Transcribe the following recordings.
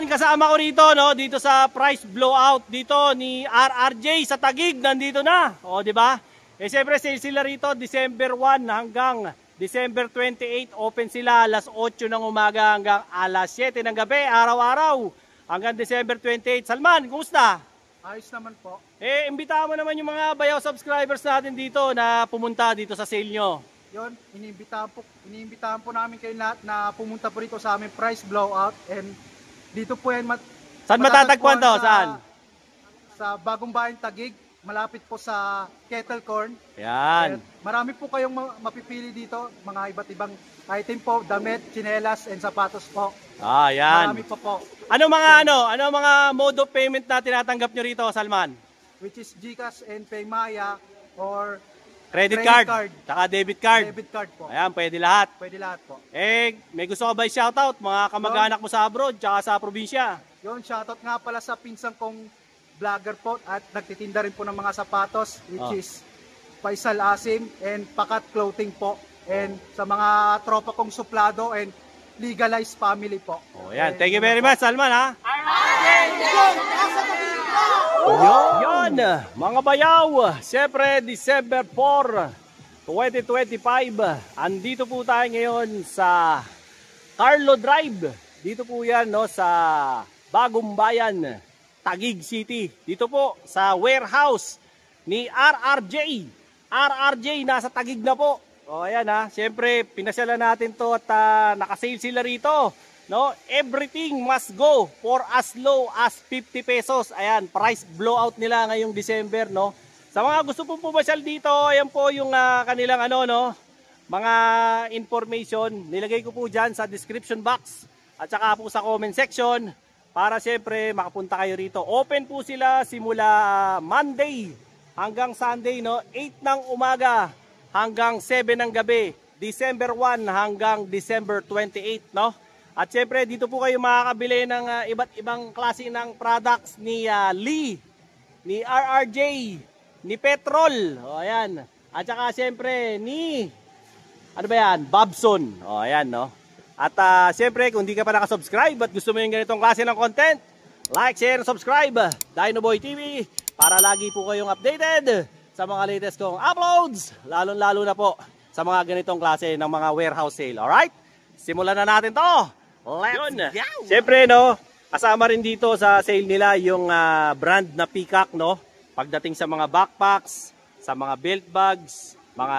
Salman, kasama ko rito, no, dito sa price blowout dito ni RRJ sa Taguig, nandito na. O, di ba? Eh, siyempre, sila rito, December 1 hanggang December 28, open sila alas 8 ng umaga hanggang alas 7 ng gabi, araw-araw, hanggang December 28. Salman, kumusta? Ayos naman po. Eh, imbitahan mo naman yung mga bayaw subscribers natin dito na pumunta dito sa sale nyo. Yon, iniimbitahan po namin kayo lahat na pumunta po rito sa aming price blowout, and dito po yan Saan matatagpuan to? Saan? Sa Bagong Bayan Taguig, malapit po sa Kettle Corn. Yan. Marami po kayong mapipili dito, mga iba't ibang item po, damit, tsinelas, and sapatos po. Ah, yan. Marami po. Ano mga mode of payment na tinatanggap nyo rito, Salman? Which is GCash and Paymaya or Credit card, saka debit card. Debit card po. Ayan, pwede lahat. Pwede lahat po. Eh, may gusto ka ba i-shoutout mga kamag-anak mo sa abroad, tsaka sa probinsya? Yon, shoutout nga pala sa pinsan kong vlogger po at nagtitinda rin po ng mga sapatos, which is Faisal Asim and Pakat Clothing po. And sa mga tropa kong suplado and legalized family po. Oh, yan. Thank you very much, Salman, ha? Yan, mga bayaw, siyempre December 4, 2025, andito po tayo ngayon sa Carlo Drive. Dito po yan, no, sa Bagong Bayan, Taguig City. Dito po sa warehouse ni RRJ. RRJ nasa Taguig na po. O ayan ha, siyempre pinasyalan natin to at nakasale sila rito. No, everything must go for as low as 50 pesos. Ayan, price blowout nila ngayong December, no. Sa mga gusto pong pumasyal dito, ayan po yung kanilang mga information. Nilagay ko po diyan sa description box at saka po sa comment section para siyempre makapunta kayo rito. Open po sila simula Monday hanggang Sunday, no, 8 ng umaga hanggang 7 ng gabi, December 1 hanggang December 28, no. At syempre dito po kayo makakabili ng iba't ibang klase ng products ni Lee, ni RRJ, ni Petrol. O ayan. At saka syempre ni Babson. O ayan, no. At syempre kung di ka pa nakasubscribe at gusto mo yung ganitong klase ng content, like, share, subscribe Dinoboy TV para lagi po kayong updated sa mga latest kong uploads, lalo na po sa mga ganitong klase ng mga warehouse sale. Alright? Simulan na natin to. Let's go! Siyempre, no, kasama rin dito sa sale nila yung brand na Peacock, no? Pagdating sa mga backpacks, sa mga belt bags, mga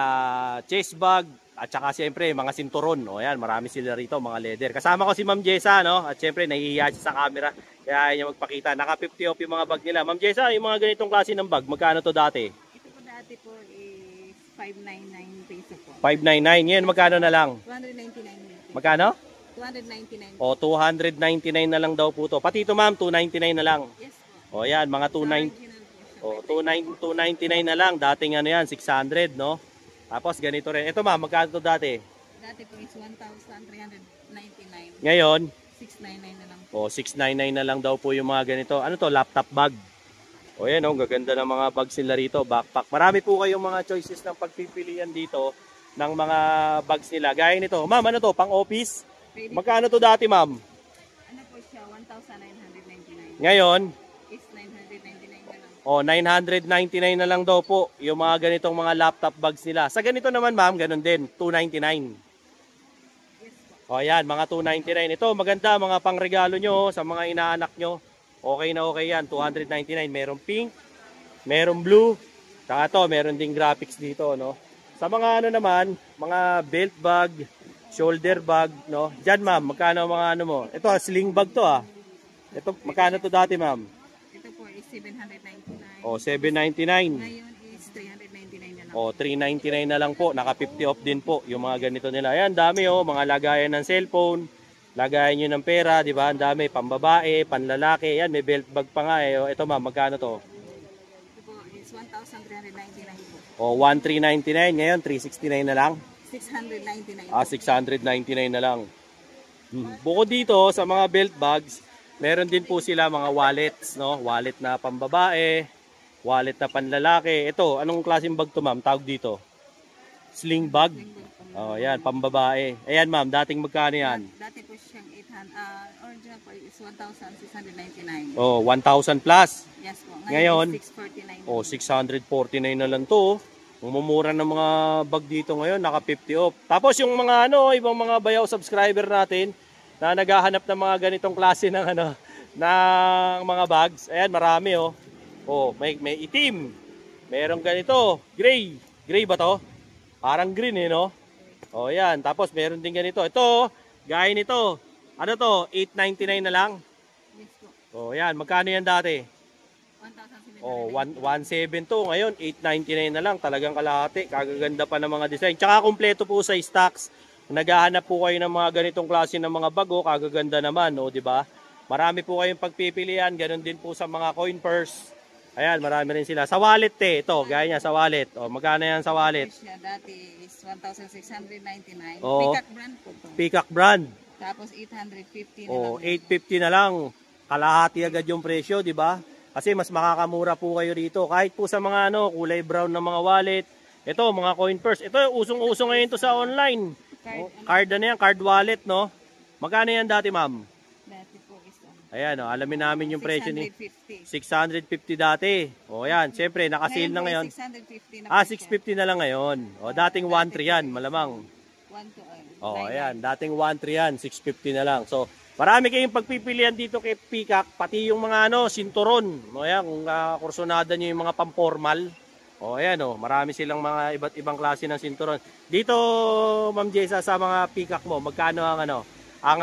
chest bag, at saka siyempre mga sinturon. O yan, marami sila rito, mga leather. Kasama ko si Ma'am Jessa, no? At siyempre, nahihiya siya sa camera. Kaya ayaw niya magpakita. Naka 50 off yung mga bag nila. Ma'am Jessa, yung mga ganitong klase ng bag, magkano to dati? Ito po dati po is 599 peso po. 599. Ngayon, magkano na lang? 299 peso. Magkano? 299. O, 299 na lang daw po to. Pati ito, ma'am, 299 na lang. Yes po. O, yan, mga 299 na lang. Dating ano yan, 600, no? Tapos, ganito rin. Ito, ma'am, magkano to dati? Dati po is 1,399. Ngayon? 699 na lang po. O, 699 na lang daw po yung mga ganito. Ano to? Laptop bag. O, yan, o. Gaganda ng mga bags nila rito. Backpack. Marami po kayong mga choices ng pagpipilian dito ng mga bags nila. Gaya nito. Ma'am, ano to? Pang office? Magkano to dati, ma'am? Ano po siya? 1,999. Ngayon? Is 999 na lang. O, 999 na lang daw po yung mga ganitong mga laptop bags nila. Sa ganito naman, ma'am, ganun din. 299. Yes po. O, yan, mga 299. Ito, maganda, mga pangregalo nyo sa mga inaanak nyo. Okay na okay yan. 299. Merong pink, merong blue. Saka to, meron ding graphics dito, no? Sa mga ano naman, mga belt bag, shoulder bag, no? Diyan, ma'am, magkano mga ano mo? Ito, sling bag to, ah. Ito, magkano to dati, ma'am? Ito po is 799. O, 799. Ngayon is 399 na lang. O, 399 na lang po. Naka 50 off din po yung mga ganito nila. Ayan, dami, oh. Mga lagayan ng cellphone, lagayan nyo ng pera, di ba? Ang dami, pambabae, panlalaki. Ayan, may belt bag pa nga, eh. O, ito, ma'am, magkano to? Ito po is 1,399 po. O, 1,399. Ngayon, 369 na lang. 699. 699 na lang. Bukod dito sa mga belt bags, meron din po sila mga wallets, no? Wallet na pambabae, wallet na panlalaki. Ito, anong klaseng bag to, ma'am? Tawag dito. Sling bag. Sling bag po. Oh, yan, pambabae. Ayan ma'am, dating magkano yan? Dati po siyang 800, original po is 1,699. Oh, 1,000 plus. Yes po. Ngayon, is 649. Oh, 649 na lang to. Mumumura ng mga bag dito ngayon, naka 50 off. Tapos yung mga ibang mga bayaw subscriber natin na naghahanap ng mga ganitong klase ng ng mga bags. Ayan, marami oh. Oh, may itim. Merong ganito, gray. Gray ba to? Parang green no? Oh, yan. Tapos meron din ganito. Ito, gaya nito. Ano to? 899 na lang. Yes po. Oh, yan. Magkano yan dati? 1,799. Oh, 1,700 to. Ngayon, 899 na lang. Talagang kalahati. Kagaganda pa ng mga design. Tsaka kumpleto po sa stocks. Kung naghahanap po kayo ng mga ganitong klase ng mga bago, kagaganda naman, di ba? Marami po kayong pagpipilian. Ganon din po sa mga coin purse. Ayan, marami rin sila. Sa wallet ito, gaya niya sa wallet. O, magkano yan sa wallet? Siya dati is 1,699. Oo. Peacock brand po to. Peacock brand. Tapos 850 na O, lang. 850 na lang. Kalahati agad yung presyo, di ba? Kasi mas makakamura po kayo rito. Kahit po sa mga kulay brown na mga wallet. Ito, mga coin purse. Ito, usong-usong ngayon to sa online. Card na yan, card wallet, no? Magkano yan dati, ma'am? Dati po is Ayan, alamin namin yung presyo ni 650. 650 dati. O, yan. Siyempre, naka-sale na ngayon. 650 na 650 na lang ngayon. O, dating 1.3 yan, malamang. 1 to O, ayan. Dating 1.3 yan, 650 na lang. So, marami kayong pagpipilian dito kay Peacock, pati yung mga sinturon. O, ayan, kung kursunada nyo yung mga pampormal. O, ayan, marami silang mga iba't ibang klase ng sinturon. Dito, Ma'am Jessa, sa mga Peacock mo, magkano ang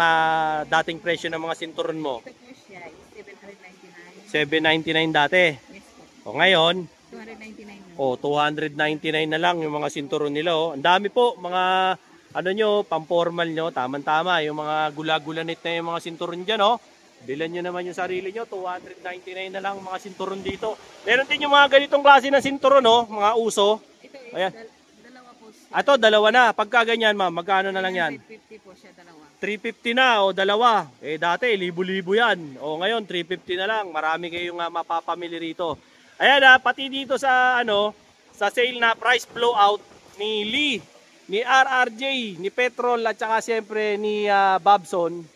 dating presyo ng mga sinturon mo? Ito po siya is 799. 799 dati. Yes po. O, ngayon, 299 na. o 299 na lang yung mga sinturon nila. O. Ang dami po, mga pampormal nyo, tama-tama. Yung mga gula-gulanit na yung mga sinturon dyan, bilan nyo naman yung sarili nyo, 299 na lang mga sinturon dito. Meron din yung mga ganitong klase ng sinturon, mga uso. Ito is Ayan. dalawa po siya. Ato, dalawa na. Pagka ganyan, ma'am, magkano na lang yan? 350 po siya, dalawa. 350 na o dalawa. Dati, libo-libo yan. O ngayon, 350 na lang. Marami kayong mapapamili rito. Ayan, pati dito sa, sa sale na price blowout ni Lee, ni RRJ, ni Petrol, at saka siyempre ni Babson.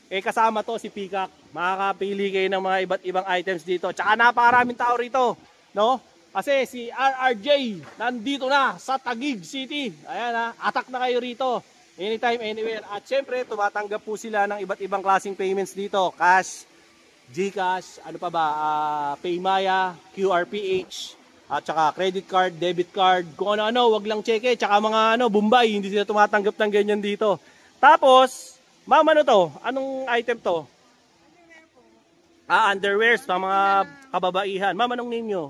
Kasama to si Peacock. Makakapili kayo ng mga iba't ibang items dito. Tsaka napakaraming tao rito, no? Kasi si RRJ nandito na sa Taguig City. Ayan atak na kayo rito. Anytime, anywhere. At syempre, tumatanggap po sila ng iba't ibang klaseng payments dito. Cash, GCash, Paymaya, QRPH, at saka credit card, debit card, kung ano-ano, wag lang cheque. Tsaka mga Bombay, hindi sila tumatanggap ng ganyan dito. Tapos, ma'am, to? Anong item to? Underwears, sa mga kababaihan. Ma'am, anong name nyo?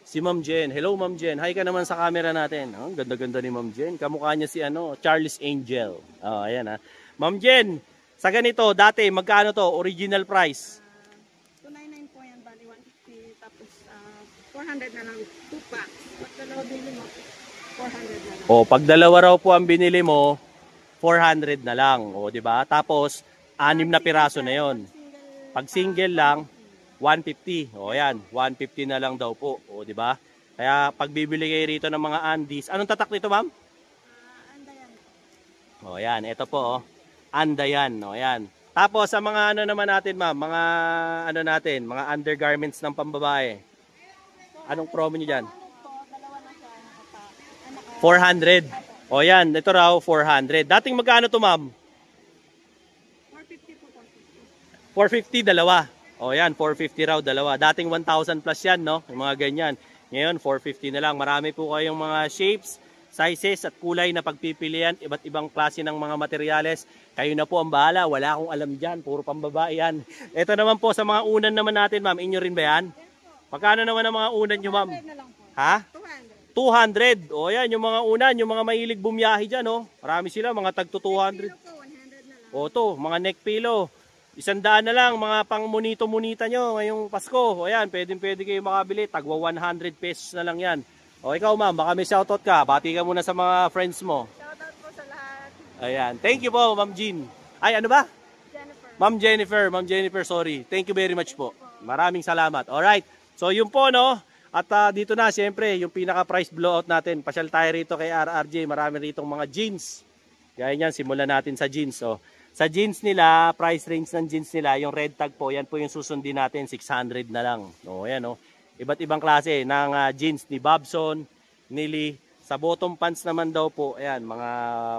Si Ma'am Jen. Hello, Ma'am Jen. Hi ka naman sa camera natin. Ang ganda-ganda ni Ma'am Jen. Kamukha niya si Charles Angel. Ayan Ma'am Jen, sa ganito, dati, magkano to? Original price? 299 po yan, bali 150. Tapos 400 na lang, 2 packs. Pag dalawa bili mo, 400 na lang. O, pag dalawa raw po ang binili mo, 400 na lang. O, di ba? Tapos, 6 na piraso na yon. Pag single lang, 150. O, yan. 150 na lang daw po. O, di ba? Kaya, pag bibili kayo rito ng mga undies, anong tatak nito, ma'am? Andayan. O, yan. Ito po, Andayan. O, yan. Tapos, sa mga naman natin, ma'am, mga natin, mga undergarments ng pambabae. Anong promo nyo dyan? 400. O, yan. Ito raw, 400. Dating magkano to, ma'am? 450 po, 450, dalawa. O yan, 450 raw, dalawa. Dating 1,000 plus yan, no? Yung mga ganyan. Ngayon, 450 na lang. Marami po kayong mga shapes, sizes, at kulay na pagpipilian. Iba't ibang klase ng mga materyales. Kayo na po ang bahala. Wala akong alam dyan. Puro pambabae yan. Ito naman po sa mga unan naman natin, ma'am. Inyo rin ba yan? Pagkano naman ang mga unan nyo, ma'am? 200 na lang po. Ha? 200. 200. O yan, yung mga unan, yung mga mahilig bumiyahe dyan, no? Marami sila, mga tagto 200. Pillow po, 100 na lang. O to, mga neck pillow. 100 na lang, mga pang munito-munita nyo ngayong Pasko. O yan, pwede kayo makabili. Tagwa 100 pesos na lang yan. O ikaw, ma'am, baka may shoutout ka. Bati ka muna sa mga friends mo. Shoutout po sa lahat. Ayan. Thank you po, Ma'am Jean. Ay, ano ba? Jennifer. Ma'am Jennifer, sorry. Thank you very much po. Maraming salamat. Alright. So, yun po, no? At dito na, siyempre, yung pinaka-price blowout natin. Pasyal tayo rito kay RRJ. Marami rito mga jeans. Gaya niyan, simulan natin sa jeans. Oh. Sa jeans nila, price range ng jeans nila, yung red tag po, yan po yung susundin natin, 600 na lang. O, yan o. Iba't ibang klase ng jeans ni Bobson, ni Lee. Sa bottom pants naman daw po, ayan, mga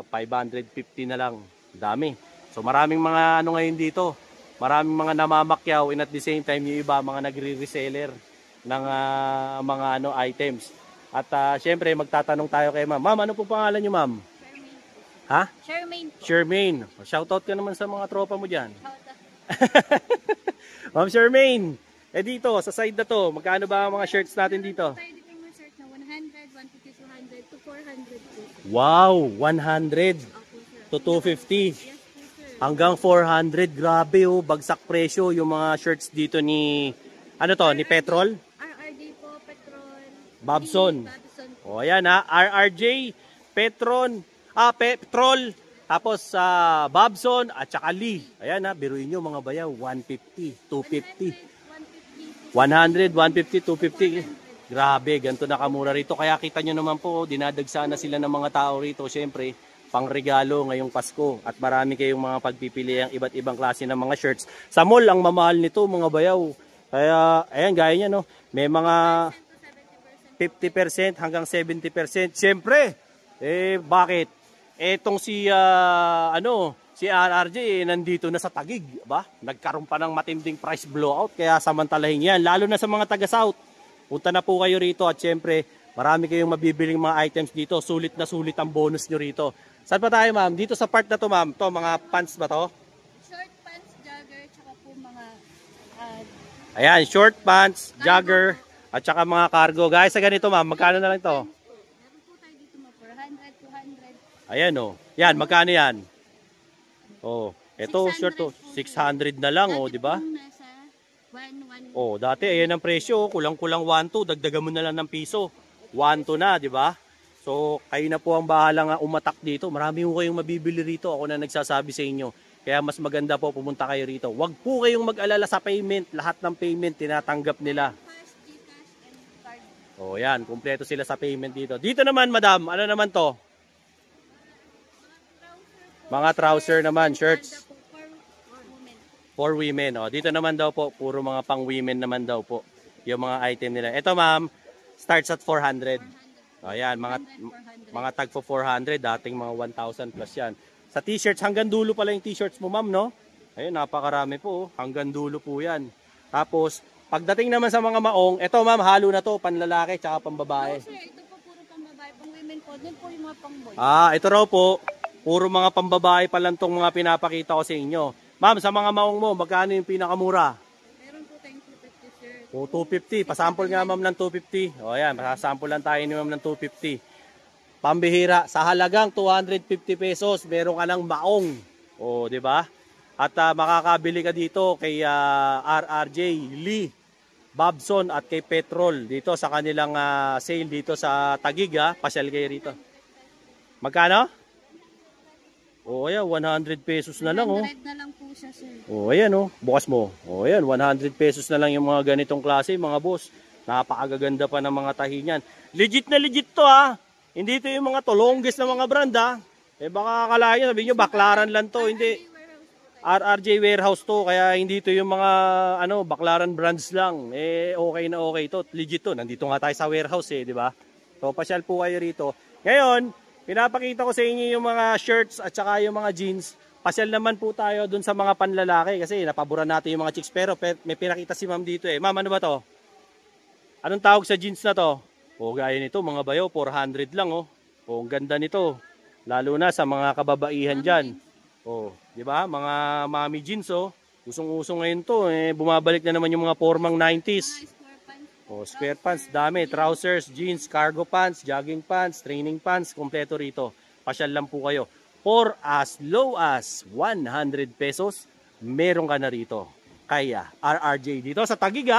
550 na lang. Dami. So maraming mga ano ngayon dito. Maraming mga namamakyaw and at the same time yung iba mga nagre-reseller ng mga ano items. At syempre magtatanong tayo kay ma'am. Ma'am, ano po pangalan niyo, ma'am? Ha? Charmaine po. Charmaine. Shoutout ka naman sa mga tropa mo dyan. Shoutout. Ma'am Charmaine, dito sa side na to, magkano ba ang mga shirts natin dito? Tayo dito yung shirt na 100, 150, 200 to 400 po. Wow, 100 to 250. Yes po, sir. Hanggang 400, grabe oh, bagsak presyo yung mga shirts dito ni, ano to, ni Petrol? RRD po, Petrol. Bobson. Bobson. O ayan ha, RRJ, Petrol, tapos Bobson at saka Lee. Ayan ha, biruin nyo mga bayaw, 150, 250. 100, 150, 250. Grabe, ganito na kamura rito. Kaya kita nyo naman po, dinadagsana sila ng mga tao rito. Siyempre, pang regalo ngayong Pasko. At marami kayong mga pagpipili ang iba't ibang klase ng mga shirts. Sa mall, ang mamahal nito mga bayaw. Kaya, ayan, gaya niya, no? May mga 50% hanggang 70%. Siyempre, bakit? Etong si, si RRJ, nandito na sa Taguig, ba? Nagkaroon pa ng matinding price blowout, kaya samantalahin yan. Lalo na sa mga taga-South. Punta na po kayo rito at siyempre, marami kayong mabibiling mga items dito. Sulit na sulit ang bonus nyo rito. Saan pa tayo, ma'am? Dito sa part na to, ma'am. To, mga pants ba to? Short pants, jogger, tsaka po mga Ayan, short pants, jogger, at saka mga cargo. Guys, sa ganito, ma'am, magkano na lang to? meron po tayo dito mga 400, 200. Ayan, oh. Yan, magkano yan? Oh, eto, short to. 600 na lang, oh, di ba? Nasa 1, 1. Oh, dati ayan ang presyo, kulang-kulang 1-2, dagdagan mo na lang ng piso. 1-2 na, di ba? So, kayo na po ang bahala nga umatak dito. Marami po kayong mabibili rito. Ako na nagsasabi sa inyo. Kaya mas maganda po pumunta kayo rito. Huwag po kayong mag-alala sa payment. Lahat ng payment tinatanggap nila. Cash, Gcash, and card. Oh, yan, kumpleto sila sa payment dito. Dito naman, madam, ano naman to? Mga trouser naman, shirts. For women. Oh, dito naman daw po, puro mga pang women naman daw po yung mga item nila. Ito, ma'am, starts at 400. Ayan, mga tag po 400, dating mga 1,000 plus yan. Sa t-shirts, hanggang dulo pala yung t-shirts mo, ma'am, no? Ayun, napakarami po, hanggang dulo po yan. Tapos, pagdating naman sa mga maong, eto ma'am, halo na to, panlalaki, tsaka pambabae. Sir, ito po puro pambabae, pang women po. Doon po yung mga pang boy. Ito raw po, puro mga pambabae pa lang tong mga pinapakita ko sa inyo. Ma'am, sa mga maong mo, magkano yung pinakamura? Meron po tayong 250, sir. O, 250. Pasample nga ma'am ng 250. O yan, pasample lang tayo ni ma'am ng 250. Pambihira, sa halagang 250 pesos, meron ka ng maong. O, di ba? At makakabili ka dito kay RRJ, Lee, Bobson at kay Petrol dito sa kanilang sale dito sa Taguig. Pasyal kayo rito. Magkano? O, ayan, 100 pesos na lang. 100 na lang po siya, sir. O, ayan, bukas mo. O, ayan, 100 pesos na lang yung mga ganitong klase, mga boss. Napakagaganda pa ng mga tahi niyan. Legit na legit to, ha. Hindi ito yung mga longest na mga brand, ha. Baka akala nyo, sabi nyo, baklaran lang to. Hindi. RRJ Warehouse to, kaya hindi ito yung mga, baklaran brands lang. Okay na okay to. Legit to. Nandito nga tayo sa warehouse, di ba? So, pasyal po kayo rito. Ngayon, pinapakita ko sa inyo yung mga shirts at saka yung mga jeans. Pasyal naman po tayo dun sa mga panlalaki kasi napaboran natin yung mga chicks. Pero may pinakita si ma'am dito eh. Ma'am, ano ba to? Anong tawag sa jeans na to? O, gaya nito, mga bayo, 400 lang O, ang ganda nito. Lalo na sa mga kababaihan dyan. O, di ba? Mga mommy jeans Usong-usong ngayon to. Bumabalik na naman yung mga formang 90s. O, square pants, dami. Trousers, jeans, cargo pants, jogging pants, training pants, kompleto rito. Pasyal lang po kayo. For as low as 100 pesos, meron ka na rito. Kaya RRJ dito sa Taguig,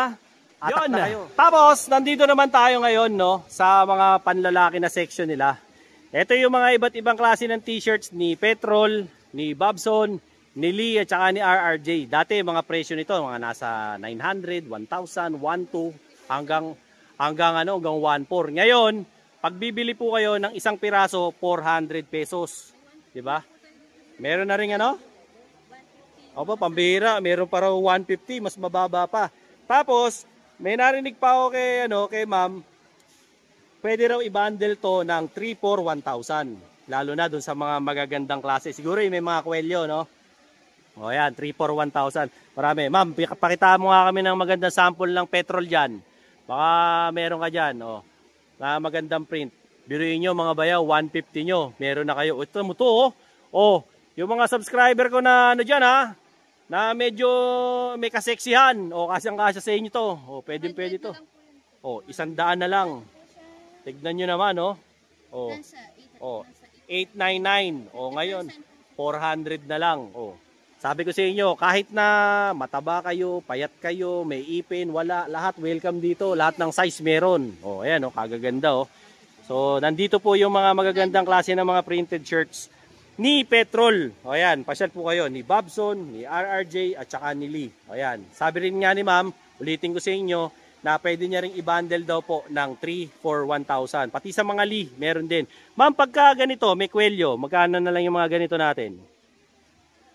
Atak na kayo. Tapos, nandito naman tayo ngayon, sa mga panlalaki na section nila. Ito yung mga iba't ibang klase ng t-shirts ni Petrol, ni Bobson, ni Lee, at saka ni RRJ. Dati, mga presyo nito, mga nasa 900, 1,000, 1,200, hanggang hanggang 1.4. Ngayon, pag bibili po kayo ng isang piraso, 400 pesos. 'Di ba? Meron na ring Opo, pambihira, meron pa raw 150, mas mababa pa. Tapos, may narinig pa ako kay ma'am, pwede raw i-bundle to ng 3 for 1,000. Lalo na dun sa mga magagandang klase. Siguro may mga kwelyo, no? O yan, 3 for 1,000. Marami. Ma'am, pakita mo nga kami ng magandang sample ng petrol dyan. Baka meron ka dyan, na magandang print. Biruin nyo mga bayaw, 150 nyo. Meron na kayo. Ito mo to, yung mga subscriber ko na dyan, na medyo may kaseksihan. Kasyang-kasya sa inyo to. Pwede to. 100 na lang. Tignan nyo naman, 899. Ngayon, 400 na lang. Sabi ko sa inyo, kahit na mataba kayo, payat kayo, may ipin, wala, lahat welcome dito. Lahat ng size meron. Ayan, kagaganda, So, nandito po yung mga magagandang klase ng mga printed shirts ni Petrol. Ayan, pasyal po kayo ni Bobson, ni RRJ at saka ni Lee. Ayan, sabi rin nga ni ma'am, ulitin ko sa inyo na pwede niya ring i-bundle daw po ng 3 for 1,000. Pati sa mga Lee, meron din. Ma'am, pagka ganito, may kwelyo, magkano na lang yung mga ganito natin?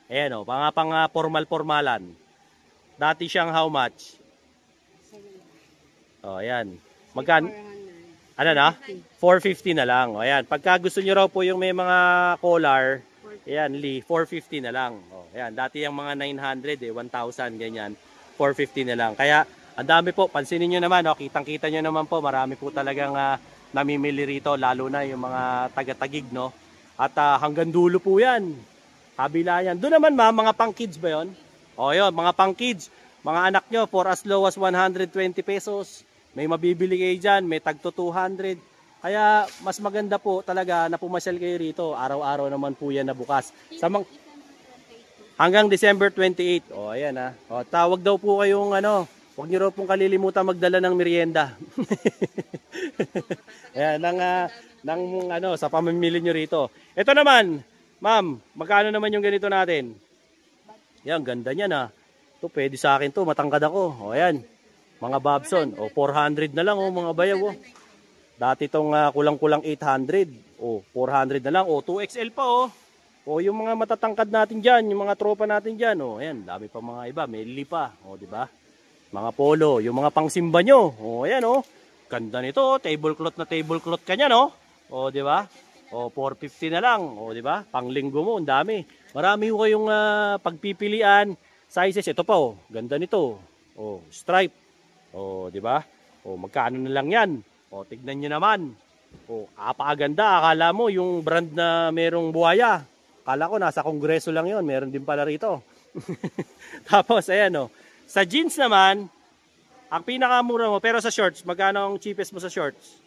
Ayan pang formal-formalan. Dati siyang how much? Ayan. Magkano? Ano na? 450 na lang. Ayan. Pagka gusto nyo raw po yung may mga collar, ayan, Lee, 450 na lang. Ayan. Dati yung mga 900, 1,000, ganyan. 450 na lang. Kaya, ang dami po. Pansinin nyo naman, kitang-kita nyo naman po. Marami po talagang namimili rito, lalo na yung mga taga-tagig, no? At hanggang dulo po yan. Kabila yan. Doon naman, mga pang-kids ba yun? Yun, mga pang-kids. Mga anak nyo, for as low as 120 pesos. May mabibili kayo dyan, may tagto 200. Kaya mas maganda po talaga na pumasyal kayo rito. Araw-araw naman po yan na bukas. Hanggang December 28. Ayan tawag daw po kayong huwag nyo raw pong kalilimutan magdala ng merienda. Ayan, sa pamimili nyo rito. Ito naman, ma'am, magkano naman yung ganito natin? Yan, ganda niyan Ito, pwede sa akin to, matangkad ako. Ayan. Mga Bobson, 400 na lang mga bayaw. Dati itong kulang-kulang 800, 400 na lang, 2XL pa yung mga matatangkad natin diyan, yung mga tropa natin diyan, ayan, dami pa mga iba, may lili pa, di ba? Mga polo, yung mga pangsimba nyo, ayan ganda nito, tablecloth na tablecloth kanya, di ba? 450 na lang, di ba? Panglinggo mo, ang dami. Marami kayong pagpipilian, sizes, ito pa ganda nito. Stripe. Di ba? Magkano na lang 'yan? Tignan niyo naman. Apakaganda. Akala mo yung brand na merong buhaya. Akala ko nasa kongreso lang 'yon. Meron din pala rito. Tapos ayan Sa jeans naman, ang pinakamura mo pero sa shorts, magkano ang cheapest mo sa shorts?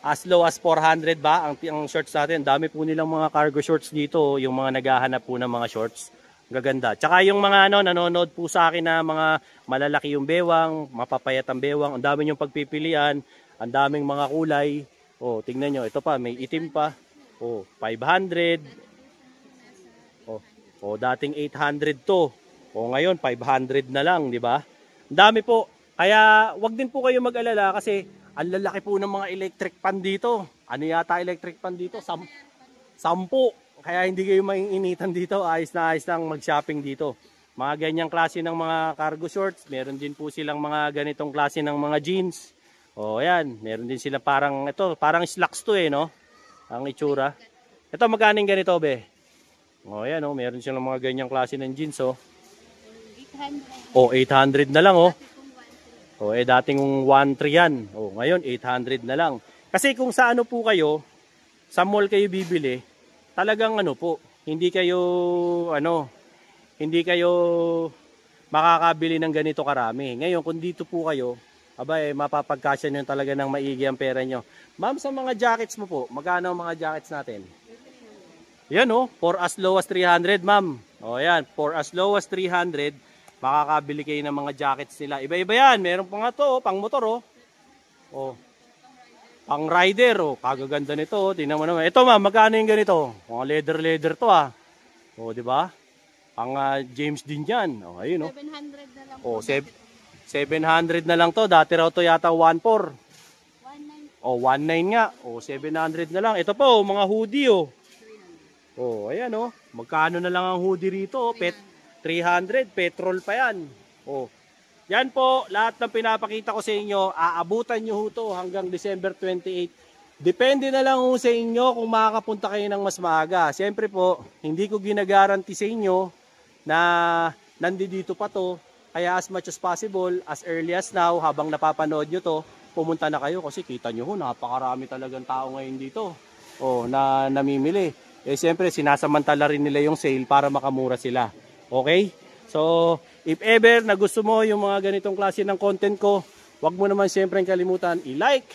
As low as 400 ba ang shorts natin? Dami po nilang mga cargo shorts dito, yung mga naghahanap po ng mga shorts. Gaganda. Tsaka yung mga nanonood po sa akin na mga malalaki yung bewang, mapapayat ang bewang, ang dami yung pagpipilian, ang daming mga kulay. Tingnan nyo, ito pa, may itim pa. 500. Dating 800 to. Ngayon 500 na lang, di ba? Ang dami po. Kaya wag din po kayo mag-alala kasi ang lalaki po ng mga electric pan dito. Ano yata electric pan dito? 10. Kaya hindi kayo maiinitan dito, ayos na ayos lang mag-shopping dito. Mga ganyang klase ng mga cargo shorts, meron din po silang mga ganitong klase ng mga jeans. Ayan, meron din sila parang slacks to ang itsura. Ito magkano ganito be? Ayan meron silang mga ganyang klase ng jeans 800 na lang dating 1.3 yan. Ngayon 800 na lang. Kasi kung sa po kayo, sa mall kayo bibili, talagang hindi kayo makakabili ng ganito karami. Ngayon kung dito po kayo, mapapagkasya nyo talaga ng maigi ang pera nyo. Ma'am, sa mga jackets mo po, magkano ang mga jackets natin? Yan for as low as 300, ma'am. Yan, for as low as 300, makakabili kayo ng mga jackets nila. Iba-iba yan, meron pa nga to, pang motor pang rider, kagaganda nito. Tingnan mo naman. Ito ma'am, magkano yung ganito? Mga leather to di ba? Pang James Dean yan. Ayun 700 na lang. 700 na lang to. Dati raw to yata 1.4. 19 O, 1.9 nga. O, 700 na lang. Ito po, mga hoodie, oh. Oh, ayan, oh. Magkano na lang ang hoodie rito, oh. 300, petrol pa yan. Oh. Yan po, lahat ng pinapakita ko sa inyo, aabutan nyo ho to hanggang December 28. Depende na lang ho sa inyo kung makakapunta kayo ng mas maaga. Siyempre po, hindi ko ginagaranti sa inyo na nandito pa to. Kaya as much as possible, as early as now, habang napapanood nyo to, pumunta na kayo kasi kita nyo ho, napakarami talagang tao ngayon dito. Oh, na namimili. Eh siyempre, sinasamantala rin nila yung sale para makamura sila. Okay? So, if ever na gusto mo yung mga ganitong klase ng content ko, wag mo naman siyempre kalimutan i-like,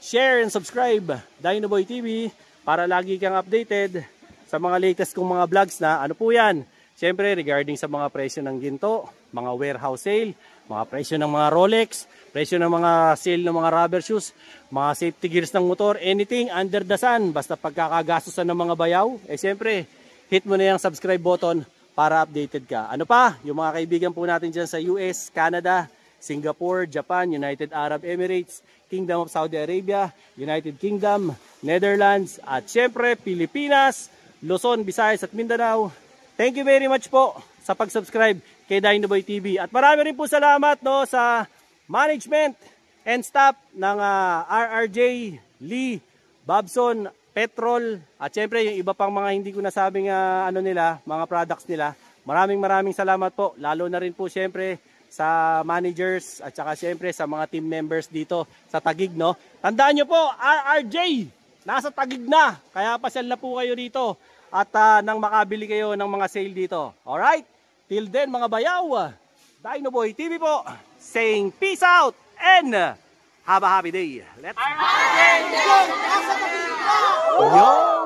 share, and subscribe Dinoboy TV para lagi kang updated sa mga latest kong mga vlogs na ano po yan. Siyempre, regarding sa mga presyo ng ginto, mga warehouse sale, mga presyo ng mga Rolex, presyo ng mga sale ng mga rubber shoes, mga safety gears ng motor, anything under the sun, basta pagkakagastusan ng mga bayaw, eh siyempre, hit mo na yung subscribe button para updated ka. Ano pa? Yung mga kaibigan po natin dyan sa US, Canada, Singapore, Japan, United Arab Emirates, Kingdom of Saudi Arabia, United Kingdom, Netherlands, at syempre Pilipinas, Luzon, Visayas at Mindanao. Thank you very much po sa pag-subscribe kay Dinoboy TV. At marami rin po salamat no, sa management and staff ng RRJ, Lee, Babson, Petrol, at syempre yung iba pang mga hindi ko nasabing ano nila, mga products nila. Maraming salamat po. Lalo na rin po syempre sa managers at saka syempre sa mga team members dito sa Taguig, no. Tandaan nyo po, RRJ nasa Taguig na. Kaya pasyal na po kayo dito at nang makabili kayo ng mga sale dito. Alright? Till then mga bayaw, Dinoboy TV po saying peace out and have a happy day. Let's go!